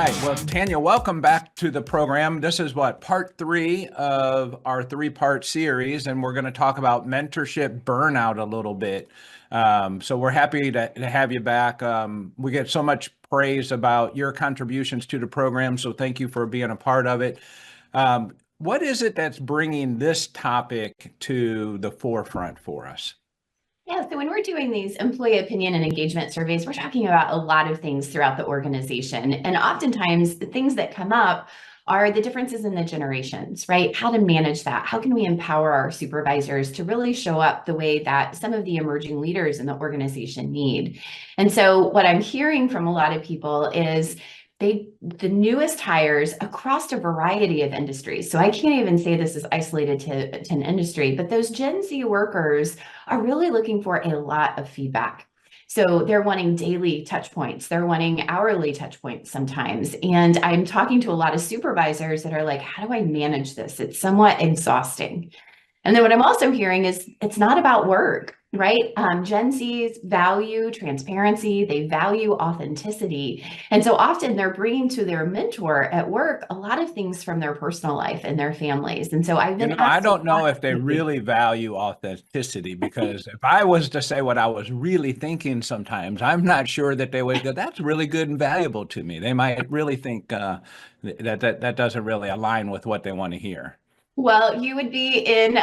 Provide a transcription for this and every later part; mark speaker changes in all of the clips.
Speaker 1: right. Well, Tanya, welcome back to the program. This is part 3 of our 3-part series, and we're going to talk about mentorship burnout a little bit. So we're happy to have you back. We get so much praise about your contributions to the program, so thank you for being a part of it. What is it that's bringing this topic to the forefront for us?
Speaker 2: Yeah, so when we're doing these employee opinion and engagement surveys, we're talking about a lot of things throughout the organization. And oftentimes, the things that come up are the differences in the generations, right? How to manage that. How can we empower our supervisors to really show up the way that some of the emerging leaders in the organization need? And so, what I'm hearing from a lot of people is the newest hires across a variety of industries. So I can't even say this is isolated to an industry, but those Gen Z workers are really looking for a lot of feedback. So they're wanting daily touch points. They're wanting hourly touch points sometimes. And I'm talking to a lot of supervisors that are like, how do I manage this? It's somewhat exhausting. And then what I'm also hearing is it's not about work, right? Gen Zs value transparency, they value authenticity. And so often they're bringing to their mentor at work a lot of things from their personal life and their families. And so I've been
Speaker 1: I
Speaker 2: asked a
Speaker 1: don't know
Speaker 2: lot.
Speaker 1: if they really value authenticity, because if I was to say what I was really thinking sometimes, I'm not sure that they would go, that's really good and valuable to me. They might really think that doesn't really align with what they want to hear.
Speaker 2: Well, you would be in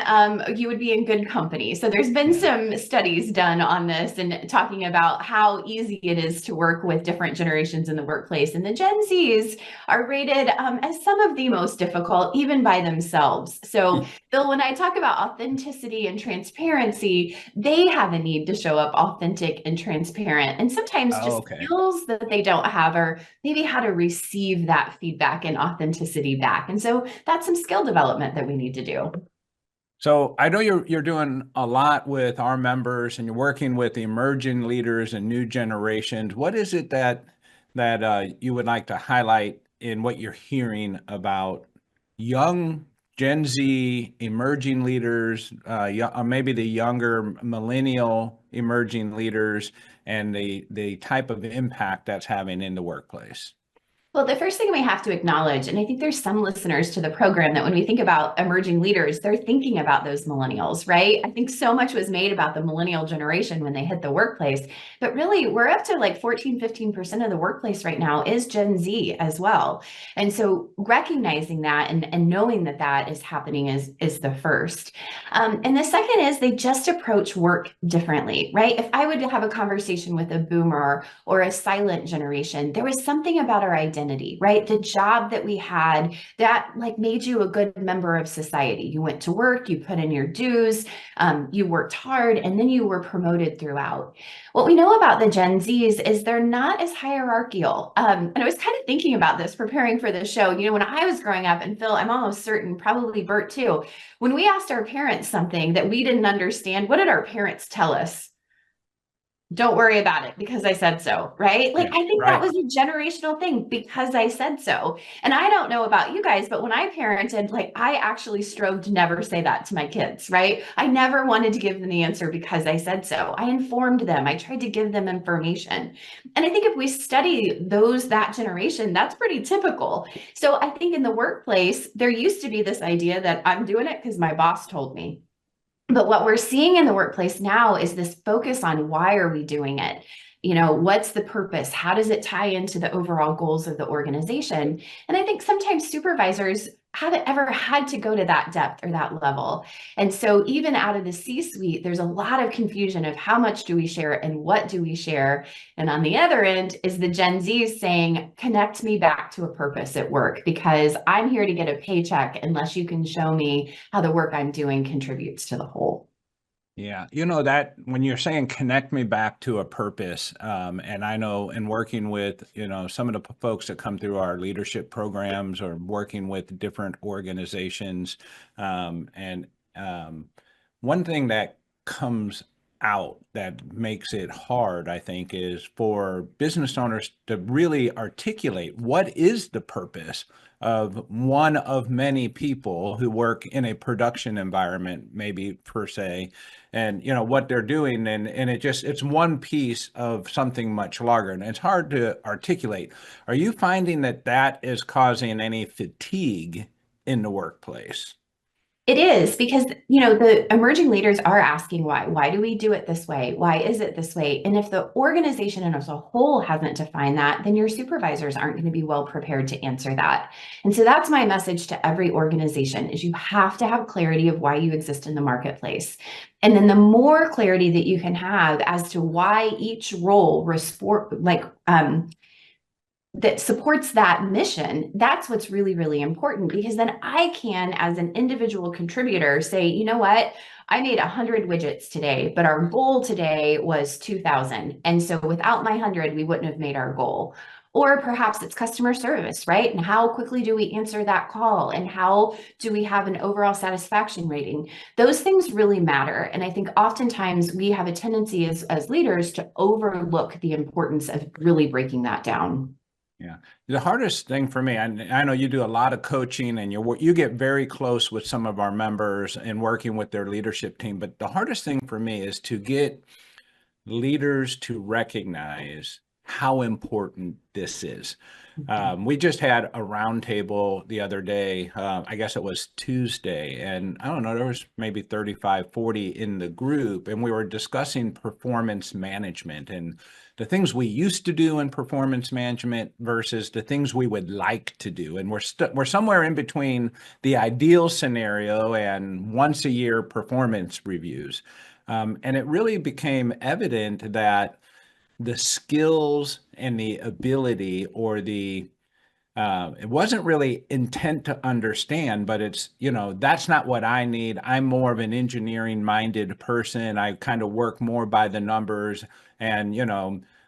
Speaker 2: good company. So there's been
Speaker 1: Yeah.
Speaker 2: some studies done on this and talking about how easy it is to work with different generations in the workplace. And the Gen Zs are rated as some of the most difficult, even by themselves. So, Bill, when I talk about authenticity and transparency, they have a need to show up authentic and transparent, and sometimes
Speaker 1: Oh,
Speaker 2: just
Speaker 1: okay.
Speaker 2: skills that they don't have, or maybe how to receive that feedback and authenticity back. And so that's some skill development that we need to do.
Speaker 1: So I know you're doing a lot with our members, and you're working with the emerging leaders and new generations. What is it that you would like to highlight in what you're hearing about young Gen Z emerging leaders, or maybe the younger millennial emerging leaders, and the type of impact that's having in the workplace?
Speaker 2: Well, the first thing we have to acknowledge, and I think there's some listeners to the program that when we think about emerging leaders, they're thinking about those millennials, right? I think so much was made about the millennial generation when they hit the workplace, but really we're up to like 14, 15% of the workplace right now is Gen Z as well. And so recognizing that and knowing that that is happening is the first. And the second is they just approach work differently, right? If I would have a conversation with a boomer or a silent generation, there was something about our identity, right? The job that we had that like made you a good member of society. You went to work, you put in your dues, you worked hard, and then you were promoted throughout. What we know about the Gen Zs is they're not as hierarchical. And I was kind of thinking about this preparing for the show. You know, when I was growing up, and Phil, I'm almost certain, probably Bert too, when we asked our parents something that we didn't understand, what did our parents tell us? Don't worry about it because I said so, right? Like,
Speaker 1: Yeah,
Speaker 2: I think that
Speaker 1: right.
Speaker 2: was a generational thing because I said so. And I don't know about you guys, but when I parented, like, I actually strove to never say that to my kids, right? I never wanted to give them the answer because I said so. I informed them, I tried to give them information. And I think if we study that generation, that's pretty typical. So I think in the workplace, there used to be this idea that I'm doing it because my boss told me. But what we're seeing in the workplace now is this focus on why are we doing it? You know, what's the purpose? How does it tie into the overall goals of the organization? And I think sometimes supervisors haven't ever had to go to that depth or that level. And so even out of the C-suite, there's a lot of confusion of how much do we share and what do we share? And on the other end is the Gen Z saying, connect me back to a purpose at work because I'm here to get a paycheck unless you can show me how the work I'm doing contributes to the whole.
Speaker 1: Yeah, you know that when you're saying connect me back to a purpose, and I know in working with, some of the folks that come through our leadership programs or working with different organizations, and one thing that comes out that makes it hard, I think, is for business owners to really articulate what is the purpose of one of many people who work in a production environment, maybe per se, and what they're doing, and it's one piece of something much larger, and it's hard to articulate. Are you finding that that is causing any fatigue in the workplace?
Speaker 2: It is because, the emerging leaders are asking why. Why do we do it this way? Why is it this way? And if the organization as a whole hasn't defined that, then your supervisors aren't going to be well prepared to answer that. And so that's my message to every organization is you have to have clarity of why you exist in the marketplace. And then the more clarity that you can have as to why each role that supports that mission, that's what's really, really important, because then I can, as an individual contributor, say, you know what, I made 100 widgets today, but our goal today was 2,000. And so without my 100, we wouldn't have made our goal. Or perhaps it's customer service, right? And how quickly do we answer that call? And how do we have an overall satisfaction rating? Those things really matter. And I think oftentimes we have a tendency as leaders to overlook the importance of really breaking that down.
Speaker 1: Yeah. The hardest thing for me, and I know you do a lot of coaching and you get very close with some of our members and working with their leadership team, but the hardest thing for me is to get leaders to recognize how important this is. We just had a roundtable the other day. I guess it was Tuesday, and I don't know, there was maybe 35, 40 in the group, and we were discussing performance management and the things we used to do in performance management versus the things we would like to do. And we're somewhere in between the ideal scenario and once a year performance reviews. And it really became evident that the skills and the ability or it wasn't really intent to understand, but it's, that's not what I need. I'm more of an engineering minded person. I kind of work more by the numbers, and,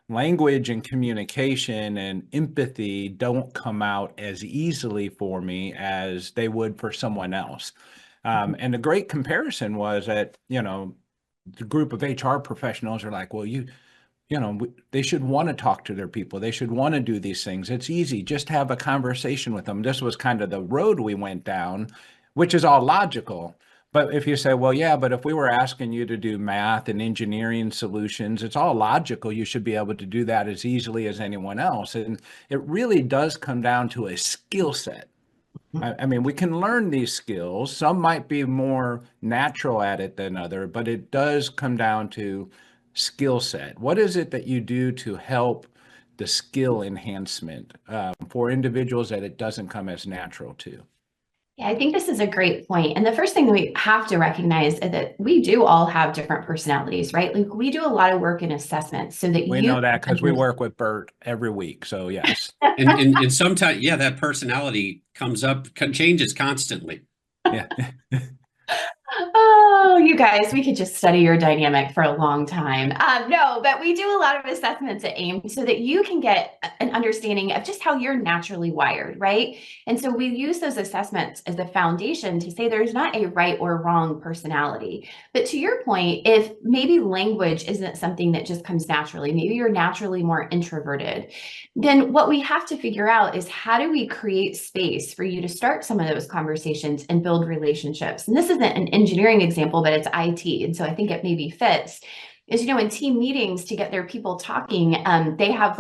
Speaker 1: language and communication and empathy don't come out as easily for me as they would for someone else. And the great comparison was that, the group of HR professionals are like, well, they should want to talk to their people. They should want to do these things. It's easy. Just have a conversation with them. This was kind of the road we went down, which is all logical. But if you say, well, yeah, but if we were asking you to do math and engineering solutions, it's all logical. You should be able to do that as easily as anyone else. And it really does come down to a skill set. I mean, we can learn these skills. Some might be more natural at it than other, but it does come down to skill set. What is it that you do to help the skill enhancement for individuals that it doesn't come as natural to?
Speaker 2: Yeah, I think this is a great point. And the first thing that we have to recognize is that we do all have different personalities, right? Like we do a lot of work in assessments so that
Speaker 1: we know that because we work with Bert every week. So yes.
Speaker 3: and sometimes, yeah, that personality comes up, changes constantly.
Speaker 1: Yeah.
Speaker 2: Oh, you guys, we could just study your dynamic for a long time. No, but we do a lot of assessments at AIM so that you can get an understanding of just how you're naturally wired, right? And so we use those assessments as a foundation to say there's not a right or wrong personality. But to your point, if maybe language isn't something that just comes naturally, maybe you're naturally more introverted, then what we have to figure out is how do we create space for you to start some of those conversations and build relationships? And this isn't an engineering example, but it's IT. And so I think it maybe fits is, in team meetings to get their people talking, they have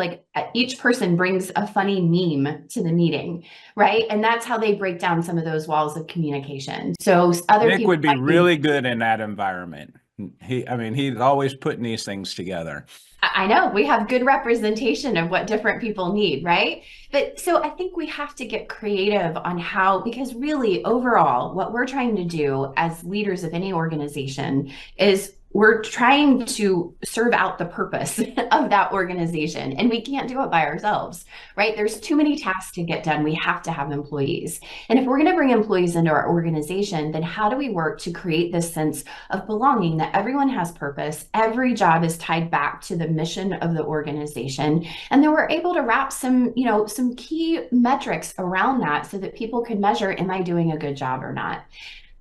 Speaker 2: each person brings a funny meme to the meeting, right? And that's how they break down some of those walls of communication. So other
Speaker 1: Nick
Speaker 2: people
Speaker 1: would be really good in that environment. He's always putting these things together.
Speaker 2: I know we have good representation of what different people need, right? But so I think we have to get creative on how, because really overall, what we're trying to do as leaders of any organization is we're trying to serve out the purpose of that organization, and we can't do it by ourselves, right? There's too many tasks to get done. We have to have employees. And if we're going to bring employees into our organization, then how do we work to create this sense of belonging, that everyone has purpose, every job is tied back to the mission of the organization, and then we're able to wrap some key metrics around that so that people can measure, am I doing a good job or not?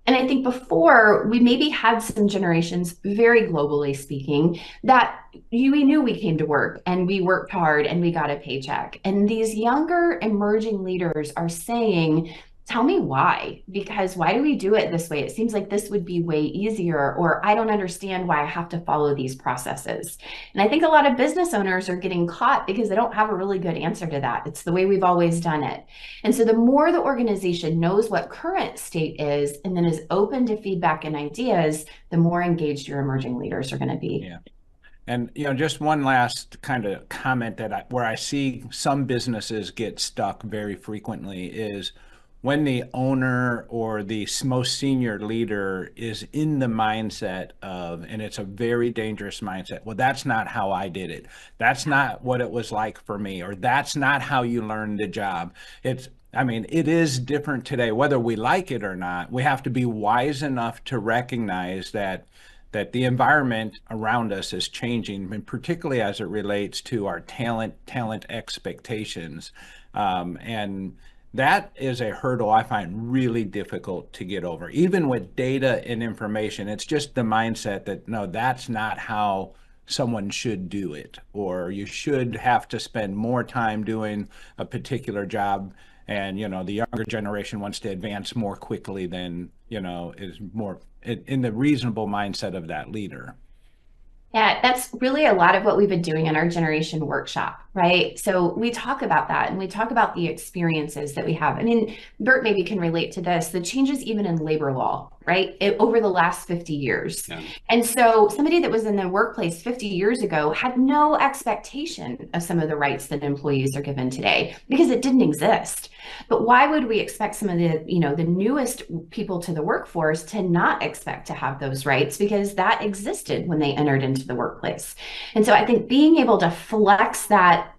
Speaker 2: And I think before we maybe had some generations, very globally speaking, that we knew we came to work and we worked hard and we got a paycheck. And these younger emerging leaders are saying, tell me why, because why do we do it this way? It seems like this would be way easier, or I don't understand why I have to follow these processes. And I think a lot of business owners are getting caught because they don't have a really good answer to that. It's the way we've always done it. And so the more the organization knows what current state is and then is open to feedback and ideas, the more engaged your emerging leaders are going to be.
Speaker 1: Yeah. And just one last kind of comment where I see some businesses get stuck very frequently is when the owner or the most senior leader is in the mindset of, and it's a very dangerous mindset, well, that's not how I did it. That's not what it was like for me, or that's not how you learned the job. It is different today, whether we like it or not. We have to be wise enough to recognize that the environment around us is changing, and particularly as it relates to our talent expectations. And that is a hurdle I find really difficult to get over. Even with data and information, it's just the mindset that, no, that's not how someone should do it, or you should have to spend more time doing a particular job. And, the younger generation wants to advance more quickly than, is more in the reasonable mindset of that leader.
Speaker 2: Yeah, that's really a lot of what we've been doing in our generation workshop, right? So we talk about that and we talk about the experiences that we have. I mean, Bert maybe can relate to this, the changes even in labor law, right? Over the last 50 years.
Speaker 3: Yeah.
Speaker 2: And so somebody that was in the workplace 50 years ago had no expectation of some of the rights that employees are given today because it didn't exist. But why would we expect some of the, the newest people to the workforce to not expect to have those rights, because that existed when they entered into the workplace? And so I think being able to flex that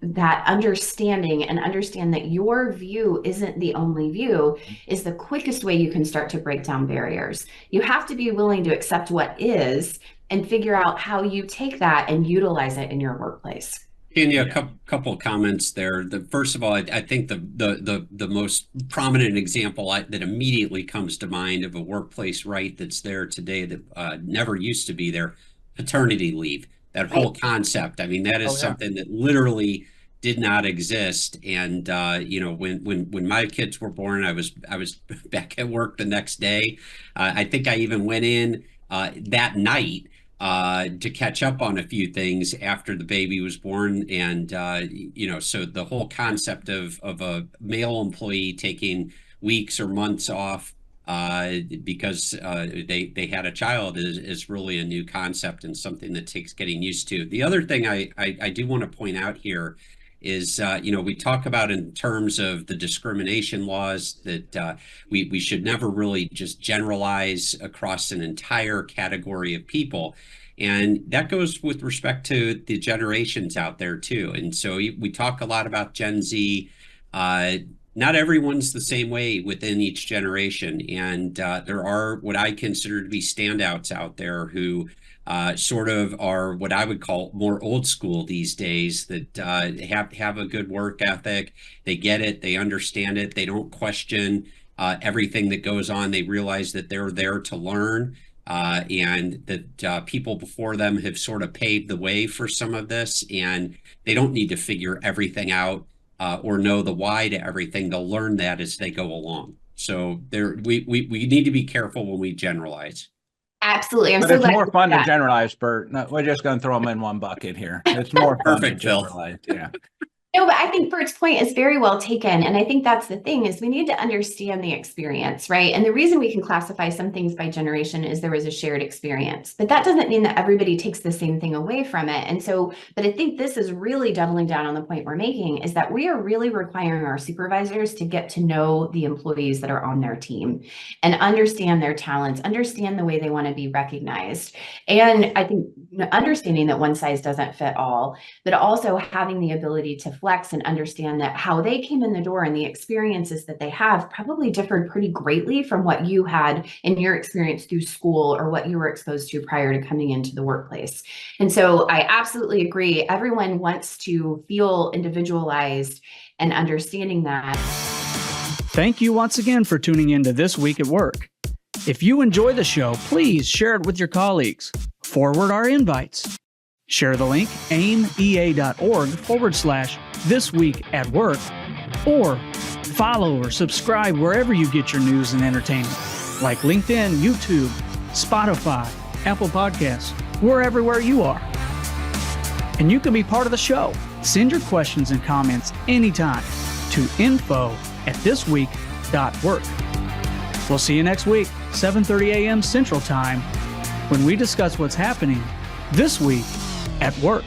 Speaker 2: understanding and understand that your view isn't the only view is the quickest way you can start to break down barriers. You have to be willing to accept what is and figure out how you take that and utilize it in your workplace.
Speaker 3: Tanya, a couple of comments there. First of all, I think the most prominent example that immediately comes to mind of a workplace right that's there today that never used to be there, paternity leave. That whole concept. I mean, that is something that literally did not exist. And when my kids were born, I was back at work the next day. I think I even went in that night to catch up on a few things after the baby was born. And, so the whole concept of a male employee taking weeks or months off because they had a child is really a new concept and something that takes getting used to. The other thing I do want to point out here is, we talk about in terms of the discrimination laws that we should never really just generalize across an entire category of people. And that goes with respect to the generations out there too. And so we talk a lot about Gen Z. Not everyone's the same way within each generation. And there are what I consider to be standouts out there who sort of are what I would call more old school these days, that have a good work ethic. They get it. They understand it. They don't question everything that goes on. They realize that they're there to learn. And that people before them have sort of paved the way for some of this, and they don't need to figure everything out or know the why to everything. They'll learn that as they go along. So we need to be careful when we generalize.
Speaker 2: Absolutely.
Speaker 1: But it's more fun to generalize, Bert. No, we're just going to throw them in one bucket here. It's more fun to generalize. Yeah.
Speaker 2: No, but I think Bert's point is very well taken. And I think that's the thing, is we need to understand the experience, right? And the reason we can classify some things by generation is there was a shared experience, but that doesn't mean that everybody takes the same thing away from it. And so, but I think this is really doubling down on the point we're making, is that we are really requiring our supervisors to get to know the employees that are on their team and understand their talents, understand the way they want to be recognized. And I think understanding that one size doesn't fit all, but also having the ability to flex and understand that how they came in the door and the experiences that they have probably differed pretty greatly from what you had in your experience through school or what you were exposed to prior to coming into the workplace. And so I absolutely agree. Everyone wants to feel individualized, and understanding that.
Speaker 4: Thank you once again for tuning in to This Week at Work. If you enjoy the show, please share it with your colleagues. Forward our invites. Share the link aimea.org/thisweekatwork, or follow or subscribe wherever you get your news and entertainment, like LinkedIn, YouTube, Spotify, Apple Podcasts. We're everywhere you are. And you can be part of the show. Send your questions and comments anytime to info@thisweek.work. We'll see you next week, 7:30 a.m. Central Time, when we discuss what's happening this week at work.